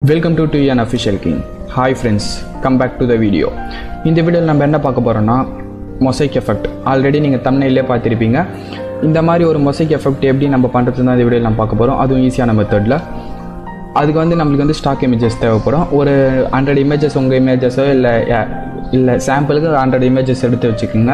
Welcome to an official king. Hi friends, come back to the video. In the video நம்ம என்ன பார்க்க போறோம்னா mosaic effect. Already நீங்க thumbnail-ல பார்த்திருப்பீங்க. இந்த மாதிரி ஒரு mosaic effect எப்படி நம்ம பண்றதுன்னு இந்த வீடியோல நம்ம பார்க்க போறோம். அதுவும் ஈஸியான மெத்தட்ல. அதுக்கு வந்து நமக்கு வந்து ஸ்டாக் இமேजेस தேவைப்படும். ஒரு 100 இமேजेस உங்க இமேजेसோ இல்ல சாம்பிளுக்கு 100 இமேजेस எடுத்து வச்சுக்கோங்க.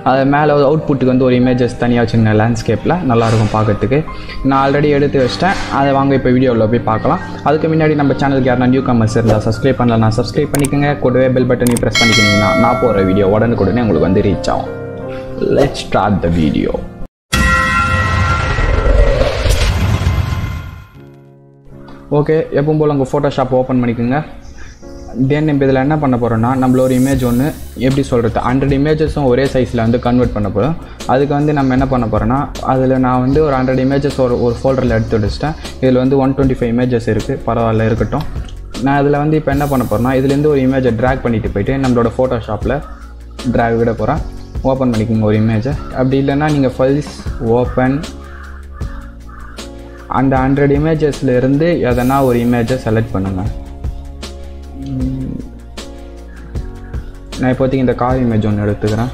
அது மேலே அவுட்புட்டுக்கு வந்து ஒரு இமேजेस தனியாக வச்சுக்கோங்க. லேண்ட்ஸ்கேப்பில் நல்லாயிருக்கும் பார்க்கறதுக்கு. நான் ஆல்ரெடி எடுத்து வச்சிட்டேன். அதை வாங்க இப்போ வீடியோவில் போய் பார்க்கலாம். அதுக்கு முன்னாடி நம்ம சேனலுக்கு யாருன்னா நியூ கமர்ஸ் இருந்தால் சப்ஸ்கிரைப் பண்ணலாம். நான் சப்ஸ்கிரைப் பண்ணிக்கோங்க. கூடவே பெல் பட்டனையும் ப்ரெஸ் பண்ணிக்கிங்கன்னா நான் போகிற வீடியோ உடனுக்குடனே உங்களுக்கு வந்து ரீச் ஆகும். Let's start the video. Okay, எப்பவும் போல் உங்கள் ஃபோட்டோஷாப் ஓப்பன் பண்ணிக்கோங்க. தென் இப்போ இதில் என்ன பண்ண போகிறோன்னா நம்மள ஒரு இமேஜ் ஒன்று எப்படி சொல்கிறது 100 இமேஜஸும் ஒரே சைஸில் வந்து கன்வெர்ட் பண்ண போகிறோம். அதுக்கு வந்து நம்ம என்ன பண்ண போகிறோன்னா அதில் நான் வந்து ஒரு 100 இமேஜஸ் ஒரு ஃபோல்டரில் எடுத்து வச்சுட்டேன். இதில் வந்து 125 இமேஜஸ் இருக்குது. பரவாயில்ல, இருக்கட்டும். நான் இதில் வந்து இப்போ என்ன பண்ண போகிறேன்னா இதுலேருந்து ஒரு இமேஜை ட்ராக் பண்ணிட்டு போயிட்டு நம்மளோட ஃபோட்டோஷாப்பில் ட்ராக் விட போகிறேன். ஓப்பன் பண்ணிக்கோங்க ஒரு இமேஜை. அப்படி இல்லைன்னா நீங்கள் ஃபைல்ஸ் ஓப்பன் அந்த 100 இமேஜஸில் இருந்து எதனா ஒரு இமேஜை செலக்ட் பண்ணுங்கள். நான் இப்போதைக்கு இந்த கார் இமேஜ் ஒன்று எடுத்துக்கிறேன்.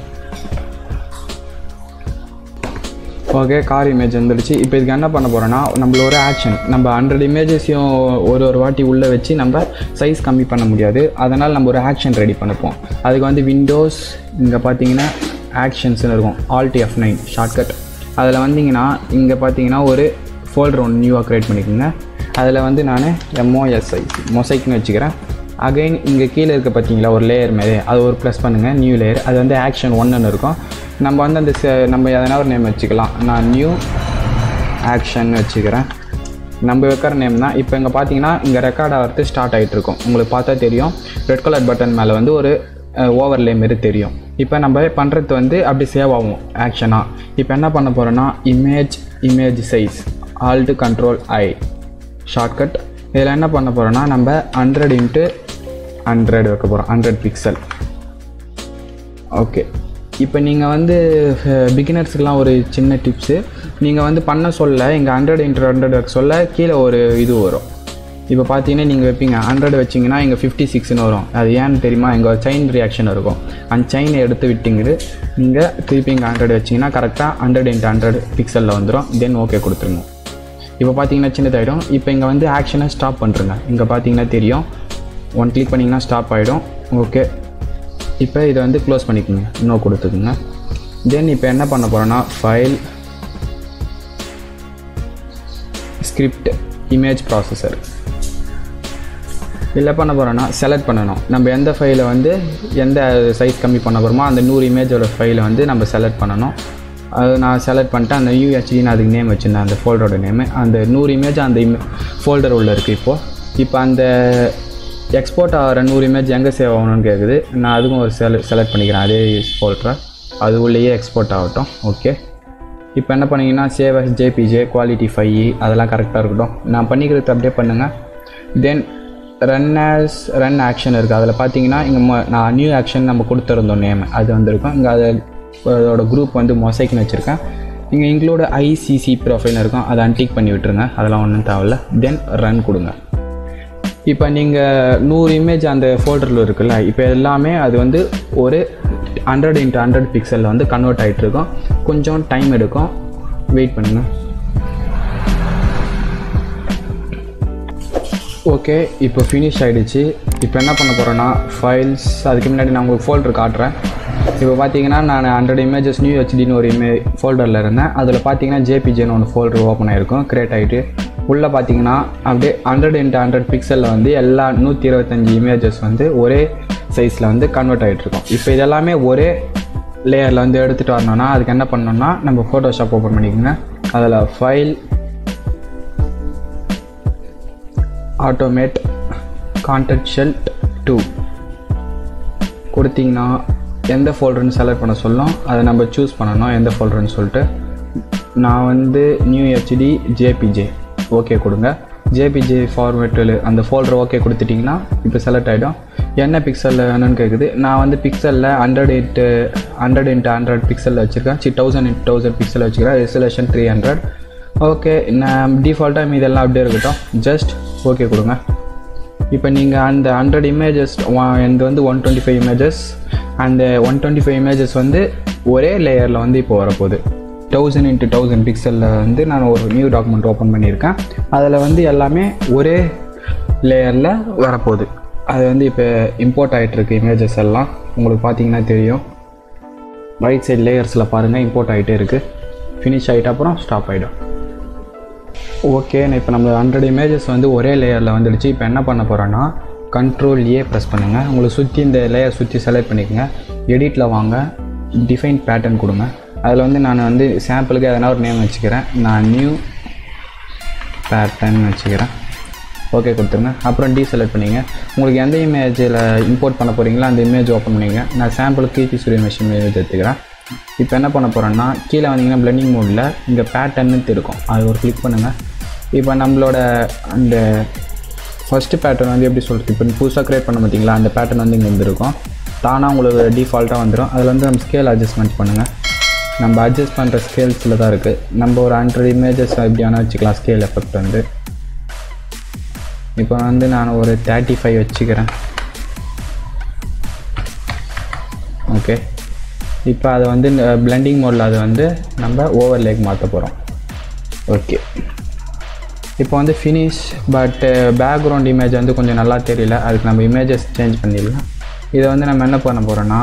ஓகே, கார் இமேஜ் வந்துடுச்சு. இப்போ இதுக்கு என்ன பண்ண போகிறோன்னா நம்மள ஒரு ஆக்ஷன், நம்ம 100 இமேஜஸையும் ஒரு வாட்டி உள்ளே வச்சு நம்ம சைஸ் கம்மி பண்ண முடியாது. அதனால் நம்ம ஒரு ஆக்ஷன் ரெடி பண்ணிப்போம். அதுக்கு வந்து விண்டோஸ் இங்கே பார்த்தீங்கன்னா ஆக்ஷன்ஸ்னு இருக்கும். Alt F9 shortcut. அதில் வந்தீங்கன்னா இங்கே பார்த்தீங்கன்னா ஒரு ஃபோல்டர் ஒன்று நியூவாக க்ரியேட் பண்ணிக்கோங்க. அதில் வந்து நான் மொசைக்னு வச்சுக்கிறேன். அகைன் இங்கே கீழே இருக்க பார்த்தீங்களா ஒரு லேயர் மாரி, அது ஒரு ப்ளஸ் பண்ணுங்கள். நியூ லேயர், அது வந்து ஆக்ஷன் 1ன்னு இருக்கும். நம்ம வந்து அந்த நம்ம எதனா ஒரு நேம் வச்சுக்கலாம். நான் நியூ ஆக்ஷன் வச்சுக்கிறேன். நம்ம வைக்கிற நேம் தான். இப்போ இங்கே பார்த்தீங்கன்னா இங்கே ரெக்கார்ட் ஆகிறது ஸ்டார்ட் ஆகிட்டு இருக்கும். உங்களுக்கு பார்த்தா தெரியும், ரெட் கலர் பட்டன் மேலே வந்து ஒரு ஓவர்லே மாரி தெரியும். இப்போ நம்ம பண்ணுறது வந்து அப்படி சேவ் ஆகும் ஆக்ஷனாக. இப்போ என்ன பண்ண போகிறோன்னா image size Alt Control I shortcut. இதில் என்ன பண்ண போகிறோன்னா நம்ம 100x100 வைக்க போகிறோம். 100 பிக்சல். ஓகே, இப்போ நீங்கள் வந்து பிகினர்ஸுக்கெலாம் ஒரு சின்ன டிப்ஸு. நீங்கள் வந்து பண்ண சொல்ல இங்கே 100x100 வைக்க சொல்ல கீழே ஒரு இது வரும். இப்போ பார்த்தீங்கன்னா நீங்கள் வைப்பீங்க 100 வச்சிங்கன்னா இங்கே 56ன்னு வரும். அது ஏன்னு தெரியுமா? இங்கே ஒரு செயின் ரியாக்ஷன் இருக்கும். அந்த செயினை எடுத்து விட்டிங்கிட்டு நீங்கள் திருப்பி இங்கே 100 வச்சிங்கன்னா கரெக்டாக 100x100 பிக்சலில் வந்துடும். தென் ஓகே கொடுத்துருங்க. இப்போ பார்த்தீங்கன்னா சின்னதாகிடும். இப்போ இங்கே வந்து ஆக்ஷனை ஸ்டாப் பண்ணுறங்க. இங்கே பார்த்தீங்கன்னா தெரியும், ஒன் கிளிக் பண்ணிங்கன்னா ஸ்டாப் ஆகிடும். ஓகே, இப்போ இதை வந்து க்ளோஸ் பண்ணிக்கோங்க. இன்னும் கொடுத்துக்குங்க. தென் இப்போ என்ன பண்ண போகிறோன்னா ஃபைல் ஸ்கிரிப்ட் இமேஜ் ப்ராசஸர் இல்லை பண்ண போகிறோன்னா செலக்ட் பண்ணணும். நம்ம எந்த ஃபைலை வந்து எந்த சைஸ் கம்மி பண்ண போகிறோமோ அந்த 100 இமேஜோட ஃபைலை வந்து நம்ம செலக்ட் பண்ணணும். அது நான் செலக்ட் பண்ணிட்டேன். அந்த UHDன்னு அதுக்கு நேம் வச்சுருந்தேன், அந்த ஃபோல்டரோட நேமு. அந்த 100 இமேஜ் அந்த ஃபோல்டர் உள்ள இருக்குது. இப்போ அந்த எக்ஸ்போர்ட் ஆகிற 100 இமேஜ் எங்கே சேவ் ஆகணும்னு கேட்குது. நான் அதுக்கும் ஒரு செலக்ட் பண்ணிக்கிறேன். அதே ஃபோல்டரை அது உள்ளேயே எக்ஸ்போர்ட் ஆகட்டும். ஓகே, இப்போ என்ன பண்ணிங்கன்னா சேவ் as JPG குவாலிட்டி 5 அதெல்லாம் கரெக்டாக இருக்கட்டும். நான் பண்ணிக்கிறது அப்படியே பண்ணுங்கள். தென் ரன் ஆக்ஷன் இருக்குது. அதில் பார்த்தீங்கன்னா இங்கே நான் நியூ ஆக்ஷன் நம்ம கொடுத்துருந்தோம் நேம், அது வந்திருக்கும். இங்கே அதோட குரூப் வந்து மொசைக்னு வச்சுருக்கேன். இங்கே இன்க்ளூட் ICC ப்ரொஃபைல்னு இருக்கும். அதை அன்டிக் பண்ணி விட்டுருங்க. அதெல்லாம் ஒன்றும் தேவையில்ல. தென் ரன் கொடுங்க. இப்போ நீங்கள் 100 இமேஜ் அந்த ஃபோல்டரில் இருக்குல்ல, இப்போ எல்லாமே அது வந்து ஒரு 100x100 பிக்சலில் வந்து கன்வெர்ட் ஆகிட்டுருக்கும். கொஞ்சம் டைம் எடுக்கும், வெயிட் பண்ணுங்கள். ஓகே, இப்போ ஃபினிஷ் ஆகிடுச்சு. இப்போ என்ன பண்ண போகிறேன்னா ஃபைல்ஸ், அதுக்கு முன்னாடி நான் உங்களுக்கு ஃபோல்டர் காட்டுறேன். இப்போ பார்த்தீங்கன்னா நான் 100 இமேஜஸ் நியூ HDன்னு ஒரு ஃபோல்டரில் இருந்தேன். அதில் பார்த்தீங்கன்னா JPGன்னு ஒன்று ஃபோல்டர் ஓப்பன் ஆகிருக்கும், க்ரியேட் ஆகிட்டு. உள்ளே பார்த்தீங்கன்னா அப்படியே 100x100 பிக்சலில் வந்து எல்லா 125 இமேஜஸ் வந்து ஒரே சைஸில் வந்து கன்வெர்ட் ஆகிட்ருக்கும். இப்போ இதெல்லாமே ஒரே லேயரில் வந்து எடுத்துகிட்டு வரணும்னா அதுக்கு என்ன பண்ணணும்னா நம்ம ஃபோட்டோஷாப் ஓப்பன் பண்ணிக்கோங்க. அதில் ஃபைல் ஆட்டோமேட் கான்டெக்ஸ்சுவல் 2 கொடுத்தீங்கன்னா எந்த ஃபோல்டர்னு செலக்ட் பண்ண சொல்லும். அதை நம்ம சூஸ் பண்ணணும் எந்த ஃபோல்டர்னு சொல்லிட்டு. நான் வந்து நியூ HD JPG ஓகே கொடுங்க. JPG ஃபார்மேட்டில் அந்த ஃபோல்டர் ஓகே கொடுத்துட்டிங்கன்னா இப்போ செலக்ட் ஆகிடும். என்ன பிக்சலில் வேணும்னு கேட்குது. நான் வந்து பிக்சலில் 100x100 பிக்சலில் வச்சுருக்கேன். 1000x1000 பிக்சலில் வச்சுக்கிறேன். ரெசல்யூஷன் 300. ஓகே, நான் டிஃபால்ட்டாக இதெல்லாம் அப்படியே இருக்கட்டும். ஜஸ்ட் ஓகே கொடுங்க. இப்போ நீங்கள் அந்த 100 இமேஜஸ் இது வந்து 125 இமேஜஸ், அந்த 125 இமேஜஸ் வந்து ஒரே லேயரில் வந்து இப்போ வரப்போகுது. 1000 × 1000 பிக்சலில் வந்து நான் ஒரு நியூ டாக்குமெண்ட் ஓப்பன் பண்ணியிருக்கேன். அதில் வந்து எல்லாமே ஒரே லேயரில் வரப்போகுது. அது வந்து இப்போ இம்போர்ட் ஆகிட்டுருக்கு இமேஜஸ் எல்லாம். உங்களுக்கு பார்த்தீங்கன்னா தெரியும், ரைட் சைட் லேயர்ஸில் பாருங்கள் இம்போர்ட் ஆகிட்டே இருக்குது. ஃபினிஷ் ஆகிட்ட அப்புறம் ஸ்டாப் ஆகிடும். ஓகே, இப்போ நம்ம 100 இமேஜஸ் வந்து ஒரே லேயரில் வந்துடுச்சு. இப்போ என்ன பண்ண போகிறோன்னா Ctrl+A ப்ரெஸ் பண்ணுங்கள். உங்களுக்கு சுற்றி இந்த லேயர் சுற்றி செலக்ட் பண்ணிக்கோங்க. எடிட்டில் வாங்க, டிஃபைன் பேட்டர்ன் கொடுங்க. அதில் வந்து நான் வந்து சாம்பிளுக்கு எதனா ஒரு நேம் வச்சுக்கிறேன். நான் நியூ பேட்டர்ன் வச்சுக்கிறேன். ஓகே கொடுத்துருங்க. அப்புறம் டீசெலக்ட் பண்ணிங்க. உங்களுக்கு எந்த இமேஜில் இம்போர்ட் பண்ண போகிறீங்களோ அந்த இமேஜ் ஓப்பன் பண்ணிங்க. நான் சாம்பிளுக்கு கீர்த்தி சூரிய மெஷின் இமேஜ் எடுத்துக்கிறேன். இப்போ என்ன பண்ண போகிறேன்னா கீழே வந்தீங்கன்னா பிளெண்டிங் மோடில் இங்கே பேட்டர்ன்னு இருக்கும், அது ஒரு கிளிக் பண்ணுங்கள். இப்போ நம்மளோட அந்த ஃபஸ்ட்டு பேட்டர்ன் வந்து எப்படி சொல்கிறது, இப்போ புதுசாக க்ரியேட் பண்ண பார்த்தீங்களா, அந்த பேட்டர்ன் வந்து இங்கே வந்துருக்கும். தானாக உங்களுக்கு டிஃபால்ட்டாக வந்துடும். அதில் வந்து நம்ம ஸ்கேல் அட்ஜஸ்ட்மெண்ட் பண்ணுங்கள். நம்ம அட்ஜஸ்ட் பண்ணுற ஸ்கேல்ஸில் தான் இருக்குது. நம்ம ஒரு 100 இமேஜஸ் எப்படி வேணால் வச்சுக்கலாம். ஸ்கேல் எஃபெக்ட் வந்து இப்போ வந்து நான் ஒரு 35 வச்சுக்கிறேன். ஓகே, இப்போ அதை வந்து பிளெண்டிங் மோடில் அதை வந்து நம்ம ஓவர்லேக்கு மாற்ற போகிறோம். ஓகே, இப்போ வந்து ஃபினிஷ். பட் பேக்ரவுண்ட் இமேஜ் வந்து கொஞ்சம் நல்லா தெரியல, அதுக்கு நம்ம இமேஜஸ் சேஞ்ச் பண்ணிடலாம். இதை வந்து நம்ம என்ன பண்ண போகிறோன்னா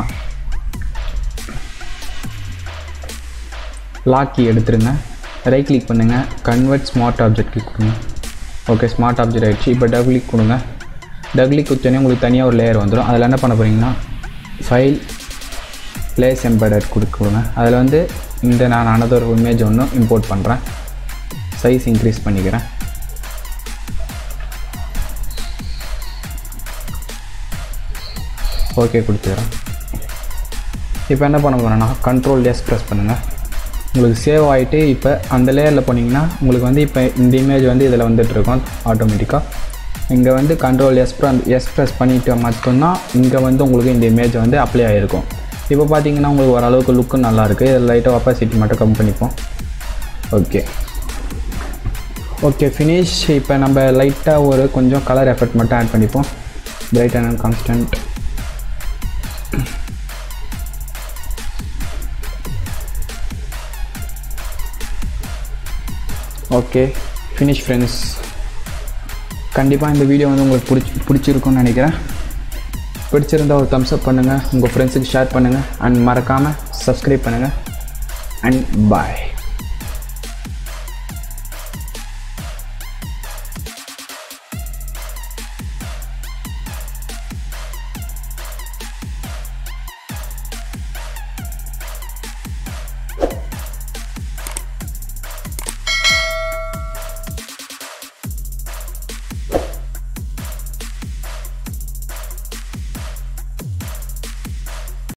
லாக் கீ எடுத்துருங்க, ரைட் கிளிக் பண்ணுங்கள், கன்வெர்ட் ஸ்மார்ட் ஆப்ஜெக்ட் கிளிக் கொடுங்க. ஓகே, ஸ்மார்ட் ஆப்ஜெக்ட் ஆகிடுச்சு. இப்போ டபுள் கிளிக் கொடுங்க. டபுள் கிளிக் கொடுத்தோன்னே உங்களுக்கு தனியாக ஒரு லேயர் வந்துடும். அதில் என்ன பண்ண போகிறீங்கன்னா ஃபைல் பிளேஸ் எம்பெடட் கொடுங்க. அதில் வந்து இந்த நான் அனதர் இமேஜ் ஒன்று இம்போர்ட் பண்ணுறேன். சைஸ் இன்க்ரீஸ் பண்ணிக்கிறேன். ஓகே கொடுத்துக்கிறேன். இப்போ என்ன பண்ண போகிறேன்னா Ctrl+S ப்ரெஸ் பண்ணுங்கள். உங்களுக்கு சேவ் ஆகிட்டு இப்போ அந்த லேயரில் போனீங்கன்னா உங்களுக்கு வந்து இப்போ இந்த இமேஜ் வந்து இதில் வந்துட்டுருக்கோம் ஆட்டோமேட்டிக்காக. இங்கே வந்து Ctrl+S ப்ரெஸ் பண்ணிவிட்டு மட்டும்தான் இங்கே வந்து உங்களுக்கு இந்த இமேஜ் வந்து அப்ளை ஆகிருக்கும். இப்போ பார்த்தீங்கன்னா உங்களுக்கு ஓரளவுக்கு லுக்கு நல்லாயிருக்கு. இதில் லைட்டாக ஆப்போசிட்டி மட்டும் கம்மி பண்ணிப்போம். Okay okay finish. இப்போ நம்ம லைட்டாக ஒரு கொஞ்சம் கலர் எஃபெக்ட் மட்டும் ஆட் பண்ணிப்போம். Bright and constant. Okay finish friends. கண்டிப்பாக இந்த வீடியோ வந்து உங்களுக்கு பிடிச்சிருக்குன்னு நினைக்கிறேன். பிடிச்சிருந்தால் ஒரு தம்ஸ் அப் பண்ணுங்கள், உங்கள் ஃப்ரெண்ட்ஸுக்கு ஷேர் பண்ணுங்கள், அண்ட் மறக்காமல் சப்ஸ்கிரைப் பண்ணுங்கள். அண்ட் பாய்.